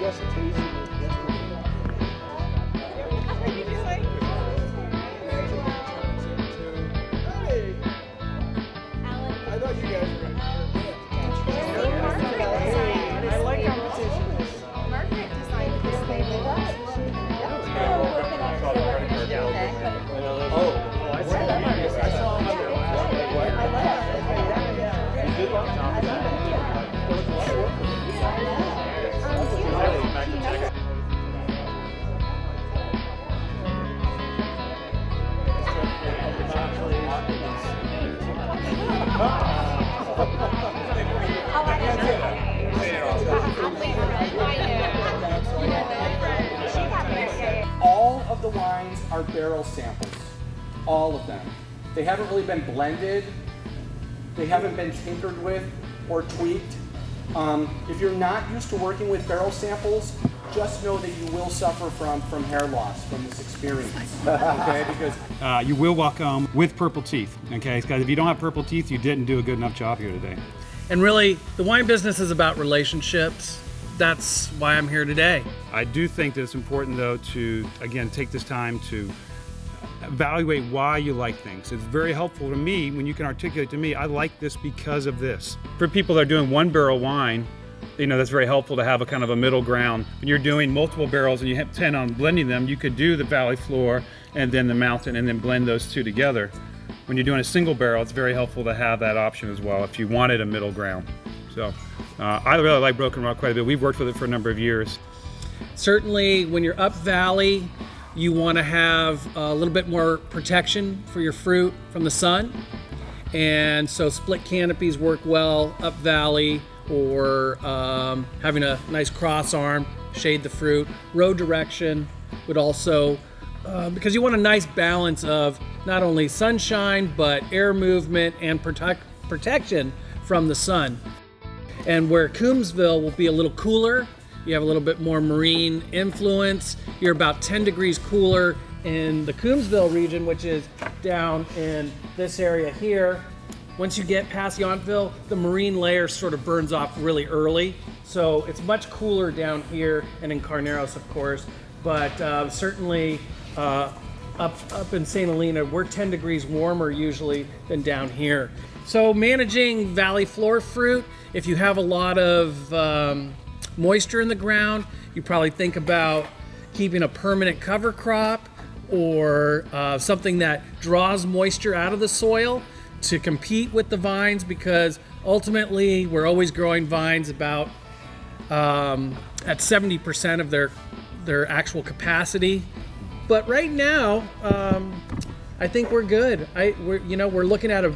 just tasting it. That's what Hey! I thought you guys were going to I like competition. Margaret designed this thing with us. Oh, I see. I saw him on the last one. I love it. Good luck, Tom. There was a lot of work for All of the wines are barrel samples. All of them. They haven't really been blended. They haven't been tinkered with or tweaked. If you're not used to working with barrel samples, just know that you will suffer from hair loss from this experience. Okay, because you will walk home with purple teeth. Okay, because if you don't have purple teeth, you didn't do a good enough job here today. And really, the wine business is about relationships. That's why I'm here today. I do think that it's important, though, to again take this time to evaluate why you like things. It's very helpful to me when you can articulate to me, I like this because of this. For people that are doing one barrel wine, you know, that's very helpful to have a kind of a middle ground. When you're doing multiple barrels and you intend on blending them, you could do the Valley Floor and then the Mountain and then blend those two together. When you're doing a single barrel, it's very helpful to have that option as well if you wanted a middle ground. So I really like Broken Rock quite a bit. We've worked with it for a number of years. Certainly, when you're up valley, you want to have a little bit more protection for your fruit from the sun. And so split canopies work well up valley, or having a nice cross arm, shade the fruit. Row direction would also, because you want a nice balance of not only sunshine, but air movement and protection from the sun. And where Coombsville will be a little cooler, you have a little bit more marine influence. You're about 10 degrees cooler in the Coombsville region, which is down in this area here. Once you get past Yountville, the marine layer sort of burns off really early. So it's much cooler down here and in Carneros, of course. But certainly up in St. Helena, we're 10 degrees warmer usually than down here. So managing Valley Floor fruit, if you have a lot of moisture in the ground, you probably think about keeping a permanent cover crop or something that draws moisture out of the soil to compete with the vines, because ultimately we're always growing vines about at 70% of their actual capacity. But right now, I think we're good. We're looking at a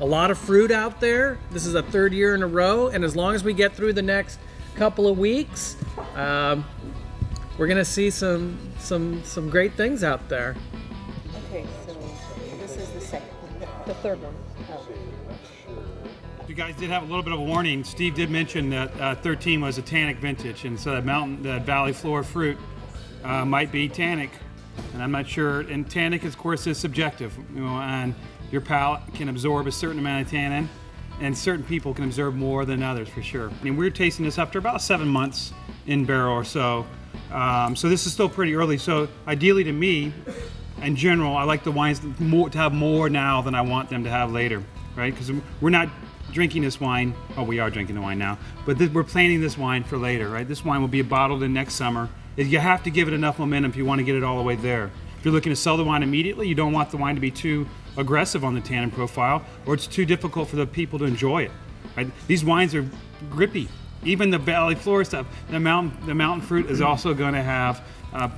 lot of fruit out there. This is a third year in a row, and as long as we get through the next couple of weeks, we're gonna see some great things out there. Okay, so this is the third one. Oh. You guys did have a little bit of a warning. Steve did mention that 13 was a tannic vintage, and so that Valley Floor fruit might be tannic, and I'm not sure. And tannic, of course, is subjective, and your palate can absorb a certain amount of tannin, and certain people can absorb more than others, for sure. I mean, we're tasting this after about 7 months in barrel or so, so this is still pretty early. So ideally, to me, in general, I like the wines to have more now than I want them to have later, right? Because we're not drinking this wine. Oh, we are drinking the wine now, but we're planning this wine for later, right? This wine will be bottled in next summer. You have to give it enough momentum if you want to get it all the way there. If you're looking to sell the wine immediately, you don't want the wine to be too aggressive on the tannin profile, or it's too difficult for the people to enjoy it. Right? These wines are grippy. Even the Valley Floor stuff, the mountain fruit is also going to have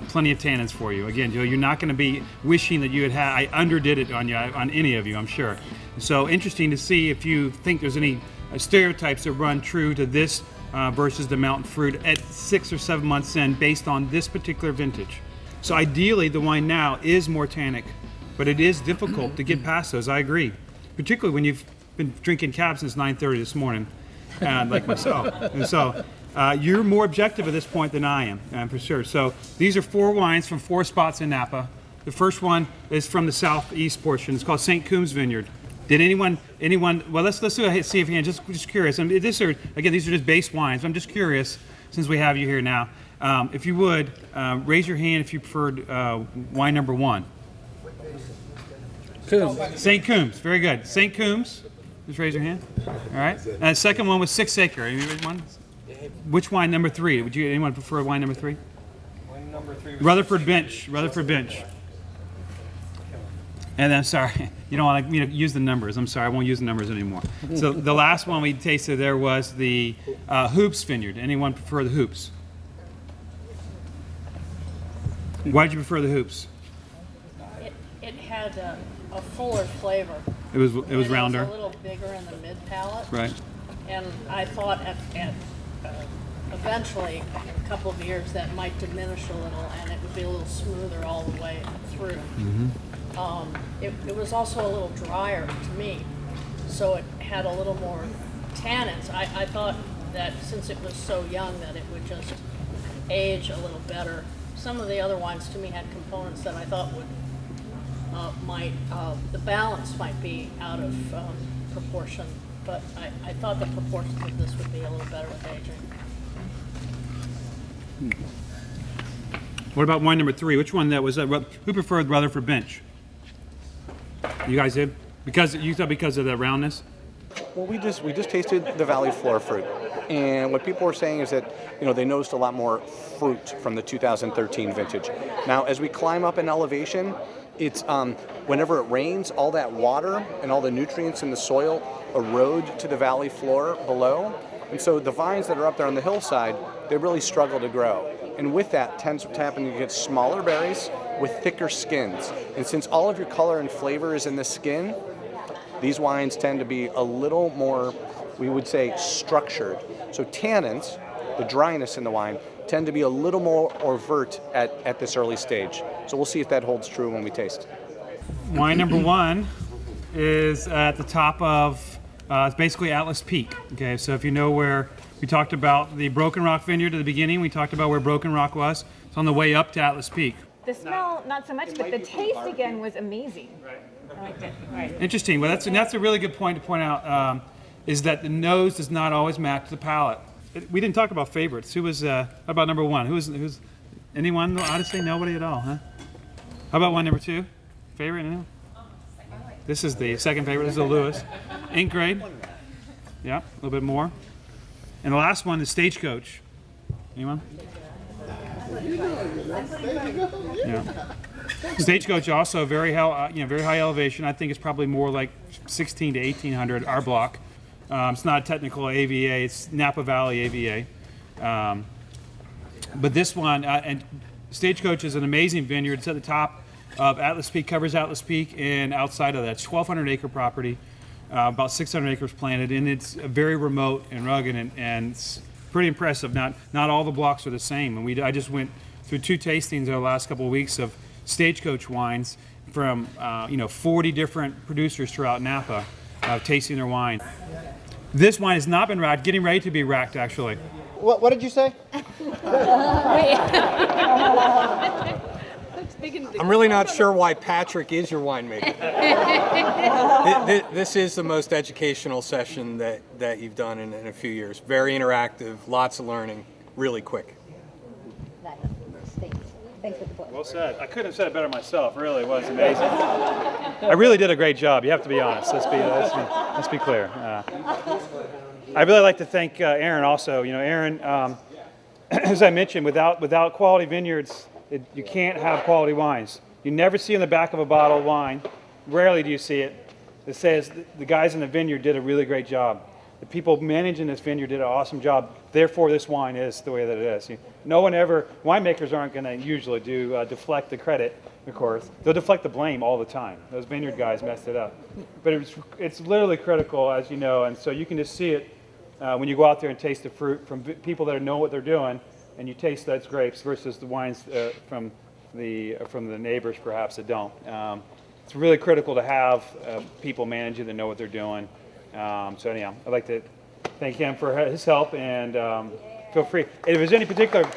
plenty of tannins for you. Again, Joe, you're not going to be wishing that you had I underdid it on any of you, I'm sure. So interesting to see if you think there's any stereotypes that run true to this versus the mountain fruit at 6 or 7 months in, based on this particular vintage. So ideally, the wine now is more tannic, but it is difficult to get past those. I agree, particularly when you've been drinking Cab since 9:30 this morning, like myself. And so you're more objective at this point than I am, for sure. So these are 4 wines from 4 spots in Napa. The first one is from the southeast portion. It's called St. Coombs Vineyard. Did anyone? Well, let's see if you can. Just curious. And these are just base wines. I'm just curious, since we have you here now. If you would, raise your hand if you preferred wine number 1. Coombs. St. Coombs, very good. St. Coombs, just raise your hand. All right. And the second one was Six Acre. Anyone? Which wine number 3? Would you anyone prefer wine number 3? Wine number 3 was Rutherford Bench. Rutherford Bench. And I'm sorry, you don't want to use the numbers. I'm sorry, I won't use the numbers anymore. So the last one we tasted there was the Hoops Vineyard. Anyone prefer the Hoops? Why did you prefer the Hoops? It had a fuller flavor. It was And rounder. It was a little bigger in the mid palate. Right. And I thought eventually, a couple of years, that might diminish a little, and it would be a little smoother all the way through. It was also a little drier to me, so it had a little more tannins. I thought that since it was so young that it would just age a little better. Some of the other wines to me had components that I thought would the balance might be out of proportion, but I thought the proportions of this would be a little better with aging. What about wine number 3? Which one that was? Who preferred Rutherford Bench? You guys did? Because you thought because of the roundness? Well, we just tasted the Valley Flora fruit, and what people were saying is that they noticed a lot more fruit from the 2013 vintage. Now, as we climb up in elevation, it's whenever it rains, all that water and all the nutrients in the soil erode to the valley floor below, and so the vines that are up there on the hillside, they really struggle to grow. And with that tends to happen, you get smaller berries with thicker skins. And since all of your color and flavor is in the skin, these wines tend to be a little more, we would say, structured. So tannins, the dryness in the wine, tend to be a little more overt at this early stage. So we'll see if that holds true when we taste. Wine number 1 is at the top of, it's basically Atlas Peak. Okay, so if you know where, we talked about the Broken Rock Vineyard at the beginning, we talked about where Broken Rock was. It's on the way up to Atlas Peak. The smell, not so much, but the taste again was amazing. Right. I liked it. Right. Interesting. Well, that's a really good point to point out, is that the nose does not always match the palate. We didn't talk about favorites. Who was, how about number 1? Who's anyone? Honestly, nobody at all, huh? How about wine number 2? Favorite, anyone? This is the second favorite. This is the Lewis. Ink grade. Yeah, a little bit more. And the last one is Stagecoach. Anyone? Yeah. Stagecoach also very high elevation. I think it's probably more like 16 to 1800. Our block. It's not a technical AVA. It's Napa Valley AVA. But this one and Stagecoach is an amazing vineyard. It's at the top of Atlas Peak. Covers Atlas Peak, and outside of that, it's 1,200 acre property. About 600 acres planted, and it's very remote and rugged, and it's pretty impressive. Not all the blocks are the same, and I just went through 2 tastings over the last couple of weeks of Stagecoach wines from 40 different producers throughout Napa, tasting their wine. This wine has not been racked, getting ready to be racked actually. What did you say? I'm really not sure why Patrick is your winemaker. This is the most educational session that you've done in a few years. Very interactive, lots of learning, really quick. Thanks for the plug. Well said. I couldn't have said it better myself. Really, it was amazing. I really did a great job. You have to be honest. Let's be clear. I really like to thank Aaron also. Aaron, as I mentioned, without quality vineyards, you can't have quality wines. You never see in the back of a bottle of wine, rarely do you see it, that says the guys in the vineyard did a really great job. The people managing this vineyard did an awesome job. Therefore, this wine is the way that it is. Winemakers aren't going to usually deflect the credit, of course. They'll deflect the blame all the time. Those vineyard guys messed it up. But it's literally critical, as you know, and so you can just see it when you go out there and taste the fruit from people that know what they're doing, and you taste those grapes versus the wines from the neighbors perhaps that don't. It's really critical to have people managing that know what they're doing. So anyhow, I'd like to thank him for his help, and feel free. If there's any particular,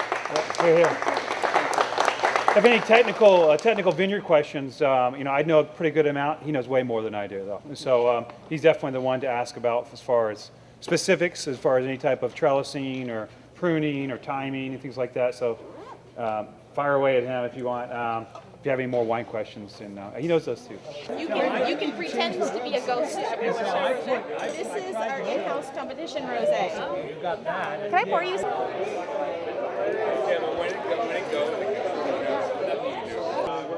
if any technical vineyard questions, I know a pretty good amount. He knows way more than I do, though. So he's definitely the one to ask about as far as specifics, as far as any type of trellising or pruning or timing and things like that. So fire away at him if you want. If you have any more wine questions, and he knows those too. You can pretend to be a ghost. This is our in-house competition rosé. Can I pour you some?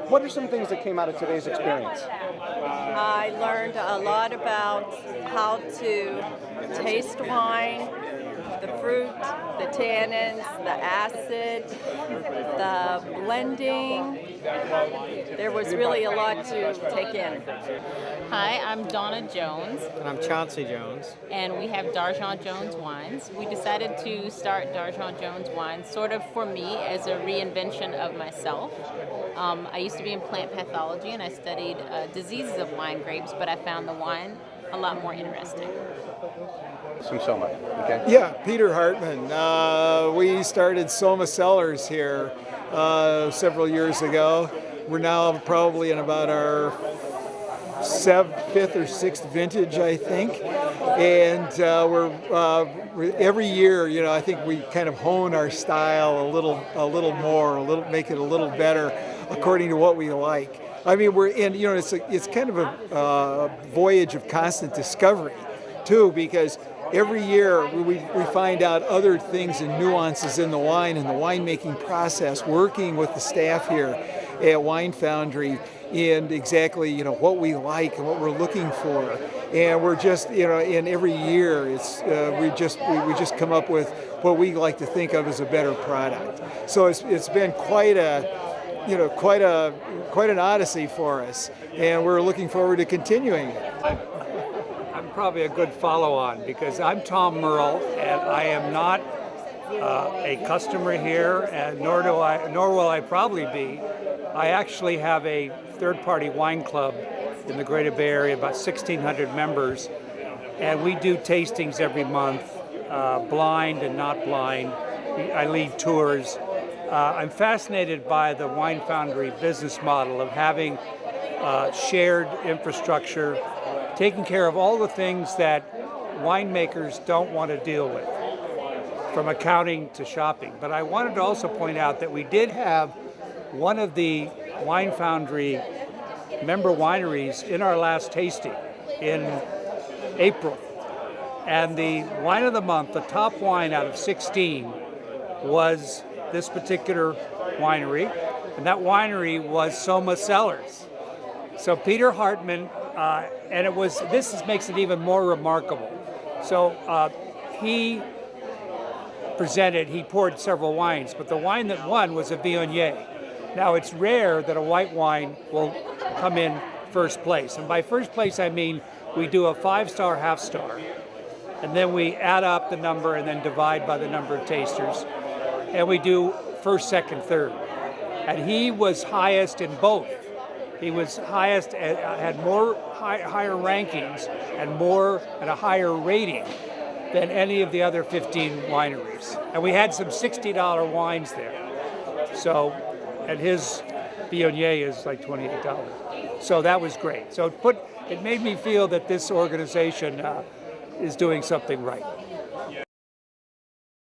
What are some things that came out of today's experience? I learned a lot about how to taste wine, the fruit, the tannins, the acid, the blending. There was really a lot to take in. Hi, I'm Donna Jones, And I'm Chauncey Jones. and we have D'Argent Jones Wines. We decided to start D'Argent Jones Wines sort of for me as a reinvention of myself. I used to be in plant pathology and I studied diseases of wine grapes, but I found the wine a lot more interesting. Soma, okay? Yeah, Peter Hartman. We started Soma Cellars here several years ago. We're now probably in about our fifth or sixth vintage, I think. And we're every year, I think we kind of hone our style a little more, make it a little better according to what we like. I mean, we're in, it's kind of a voyage of constant discovery, too, because every year we find out other things and nuances in the wine and the winemaking process, working with the staff here at Wine Foundry and exactly, what we like and what we're looking for. And we're just, in every year, it's we just come up with what we like to think of as a better product. So it's been quite an odyssey for us, and we're looking forward to continuing it. I'm probably a good follow-on because I'm Tom Merle, and I am not a customer here, and nor will I probably be. I actually have a third-party wine club in the Greater Bay Area, about 1,600 members, and we do tastings every month, blind and not blind. I lead tours. I'm fascinated by the Wine Foundry business model of having shared infrastructure, taking care of all the things that winemakers don't want to deal with, from accounting to shopping. But I wanted to also point out that we did have one of the Wine Foundry member wineries in our last tasting in April. And the wine of the month, the top wine out of 16, was this particular winery, and that winery was Soma Cellars. So Peter Hartman, and this makes it even more remarkable. So he poured several wines, but the wine that won was a Viognier. Now it's rare that a white wine will come in first place, and by first place I mean we do a 5-star, half-star, and then we add up the number and then divide by the number of tasters. And we do first, second, third. And he was highest in both. He was highest, had higher rankings and a higher rating than any of the other 15 wineries. And we had some $60 wines there. So, and his Viognier is like $28. So that was great. So it made me feel that this organization is doing something right.